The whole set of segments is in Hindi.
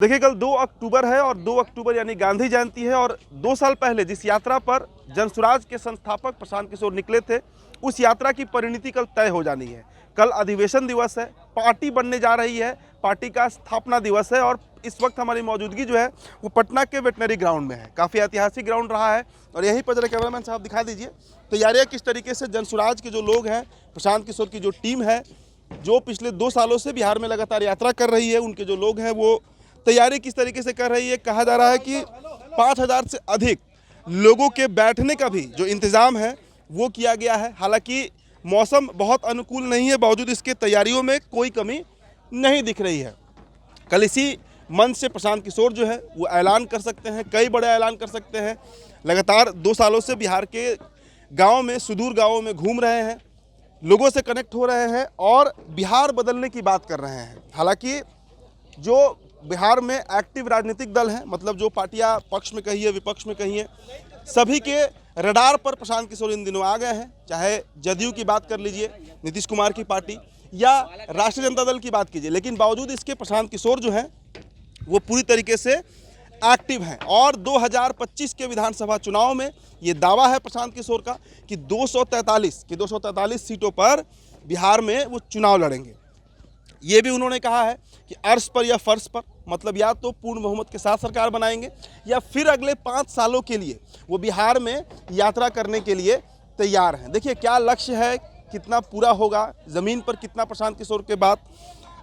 देखिए कल 2 अक्टूबर है और 2 अक्टूबर यानी गांधी जयंती है और 2 साल पहले जिस यात्रा पर जनसुराज के संस्थापक प्रशांत किशोर निकले थे उस यात्रा की परिणति कल तय हो जानी है। कल अधिवेशन दिवस है, पार्टी बनने जा रही है, पार्टी का स्थापना दिवस है और इस वक्त हमारी मौजूदगी जो है वो पटना के वेटनरी ग्राउंड में है। काफ़ी ऐतिहासिक ग्राउंड रहा है और यहीं पर जरा कैमरामैन साहब दिखा दीजिए तैयारियाँ किस तरीके से जनसुराज के जो लोग हैं, प्रशांत किशोर की जो टीम है, जो पिछले 2 सालों से बिहार में लगातार यात्रा कर रही है, उनके जो लोग हैं वो तैयारी किस तरीके से कर रही है। कहा जा रहा है कि 5000 से अधिक लोगों के बैठने का भी जो इंतज़ाम है वो किया गया है। हालांकि मौसम बहुत अनुकूल नहीं है, बावजूद इसके तैयारियों में कोई कमी नहीं दिख रही है। कल इसी मंच से प्रशांत किशोर जो है वो ऐलान कर सकते हैं, कई बड़े ऐलान कर सकते हैं। लगातार 2 सालों से बिहार के गाँव में, सुदूर गाँवों में घूम रहे हैं, लोगों से कनेक्ट हो रहे हैं और बिहार बदलने की बात कर रहे हैं। हालांकि जो बिहार में एक्टिव राजनीतिक दल हैं, मतलब जो पार्टियां पक्ष में कहिए विपक्ष में कहिए, सभी के रडार पर प्रशांत किशोर इन दिनों आ गए हैं। चाहे जदयू की बात कर लीजिए, नीतीश कुमार की पार्टी, या राष्ट्रीय जनता दल की बात कीजिए, लेकिन बावजूद इसके प्रशांत किशोर जो हैं वो पूरी तरीके से एक्टिव हैं। और 2025 के विधानसभा चुनाव में ये दावा है प्रशांत किशोर का कि 243 सीटों पर बिहार में वो चुनाव लड़ेंगे। ये भी उन्होंने कहा है कि अर्श पर या फर्श पर, मतलब या तो पूर्ण बहुमत के साथ सरकार बनाएंगे या फिर अगले 5 सालों के लिए वो बिहार में यात्रा करने के लिए तैयार हैं। देखिए क्या लक्ष्य है, कितना पूरा होगा, ज़मीन पर कितना प्रशांत किशोर के बात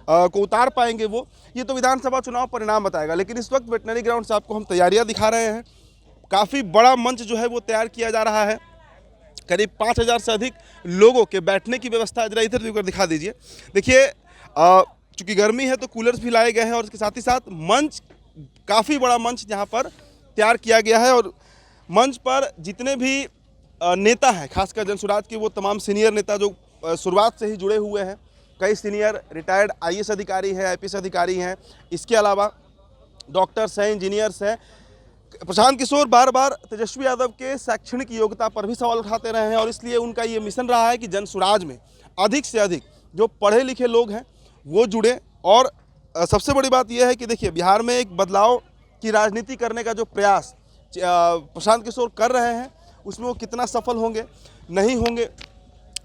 को उतार पाएंगे वो, ये तो विधानसभा चुनाव परिणाम बताएगा। लेकिन इस वक्त वेटनरी ग्राउंड से आपको हम तैयारियाँ दिखा रहे हैं। काफ़ी बड़ा मंच जो है वो तैयार किया जा रहा है। करीब 5000 से अधिक लोगों के बैठने की व्यवस्था, जरा इधर दिखा दीजिए। देखिए चूँकि गर्मी है तो कूलर्स भी लाए गए हैं और इसके साथ ही साथ मंच, काफ़ी बड़ा मंच यहाँ पर तैयार किया गया है और मंच पर जितने भी नेता हैं, खासकर जनसुराज के वो तमाम सीनियर नेता जो शुरुआत से ही जुड़े हुए हैं, कई सीनियर रिटायर्ड IAS अधिकारी हैं, IPS अधिकारी हैं, इसके अलावा डॉक्टर्स हैं, इंजीनियर्स हैं। प्रशांत किशोर बार बार तेजस्वी यादव के शैक्षणिक योग्यता पर भी सवाल उठाते रहे हैं और इसलिए उनका ये मिशन रहा है कि जनसुराज में अधिक से अधिक जो पढ़े लिखे लोग हैं वो जुड़े। और सबसे बड़ी बात यह है कि देखिए बिहार में एक बदलाव की राजनीति करने का जो प्रयास प्रशांत किशोर कर रहे हैं उसमें वो कितना सफल होंगे नहीं होंगे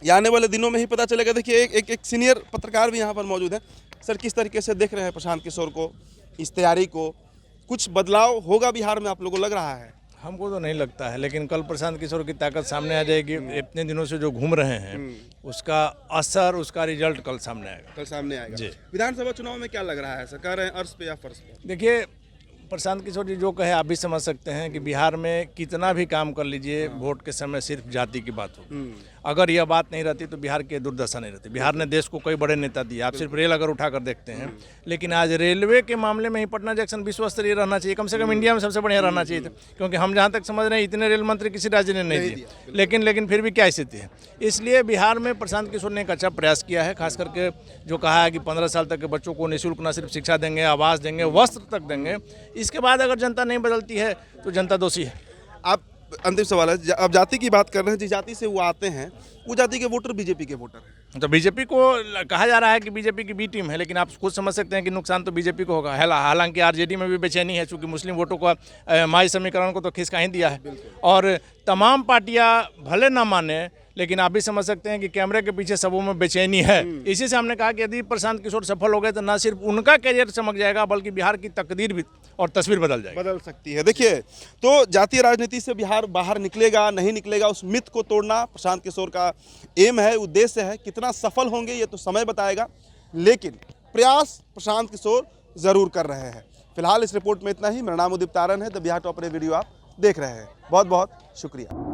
ये आने वाले दिनों में ही पता चलेगा। देखिए एक सीनियर पत्रकार भी यहाँ पर मौजूद है। सर, किस तरीके से देख रहे हैं प्रशांत किशोर को, इस तैयारी को? कुछ बदलाव होगा बिहार में आप लोगों को लग रहा है? हमको तो नहीं लगता है, लेकिन कल प्रशांत किशोर की ताकत सामने आ जाएगी। इतने दिनों से जो घूम रहे हैं उसका असर, उसका रिजल्ट कल सामने आएगा। कल सामने आएगा जी। विधानसभा चुनाव में क्या लग रहा है? सरकार है अर्श पे या फर्श पे? देखिए प्रशांत किशोर जी जो कहे आप भी समझ सकते हैं कि बिहार में कितना भी काम कर लीजिए, वोट के समय सिर्फ जाति की बात होगी। अगर यह बात नहीं रहती तो बिहार की दुर्दशा नहीं रहती। बिहार ने देश को कई बड़े नेता दिए, आप सिर्फ रेल अगर उठा कर देखते हैं, लेकिन आज रेलवे के मामले में ही पटना जंक्शन विश्व स्तरीय रहना चाहिए, कम से कम इंडिया में सबसे बढ़िया रहना चाहिए था। क्योंकि हम जहाँ तक समझ रहे हैं इतने रेल मंत्री किसी राज्य ने नहीं दिए, लेकिन फिर भी क्या स्थिति है। इसलिए बिहार में प्रशांत किशोर ने एक अच्छा प्रयास किया है, खास करके जो कहा है कि 15 साल तक के बच्चों को निःशुल्क न सिर्फ शिक्षा देंगे, आवास देंगे, वस्त्र तक देंगे। इसके बाद अगर जनता नहीं बदलती है तो जनता दोषी है। आप, अंतिम सवाल है, अब जाति की बात कर रहे हैं, जिस जाति से वो आते हैं वो जाति के वोटर बीजेपी के वोटर हैं। तो बीजेपी को कहा जा रहा है कि बीजेपी की बी टीम है, लेकिन आप खुद समझ सकते हैं कि नुकसान तो बीजेपी को होगा। हालांकि आरजेडी में भी बेचैनी है, चूंकि मुस्लिम वोटों को माई समीकरण को तो खिसका ही दिया है। और तमाम पार्टियां भले ना माने, लेकिन आप भी समझ सकते हैं कि कैमरे के पीछे सबों में बेचैनी है। इसी से हमने कहा कि यदि प्रशांत किशोर सफल हो गए तो न सिर्फ उनका करियर चमक जाएगा, बल्कि बिहार की तकदीर भी और तस्वीर बदल सकती है। देखिए तो जातीय राजनीति से बिहार बाहर निकलेगा नहीं निकलेगा, उस मिथ को तोड़ना प्रशांत किशोर का एम है, उद्देश्य है। कितना सफल होंगे ये तो समय बताएगा, लेकिन प्रयास प्रशांत किशोर जरूर कर रहे हैं। फिलहाल इस रिपोर्ट में इतना ही। मेरा नाम उदित तारन है, द बिहार टॉपर वीडियो आप देख रहे हैं। बहुत बहुत शुक्रिया।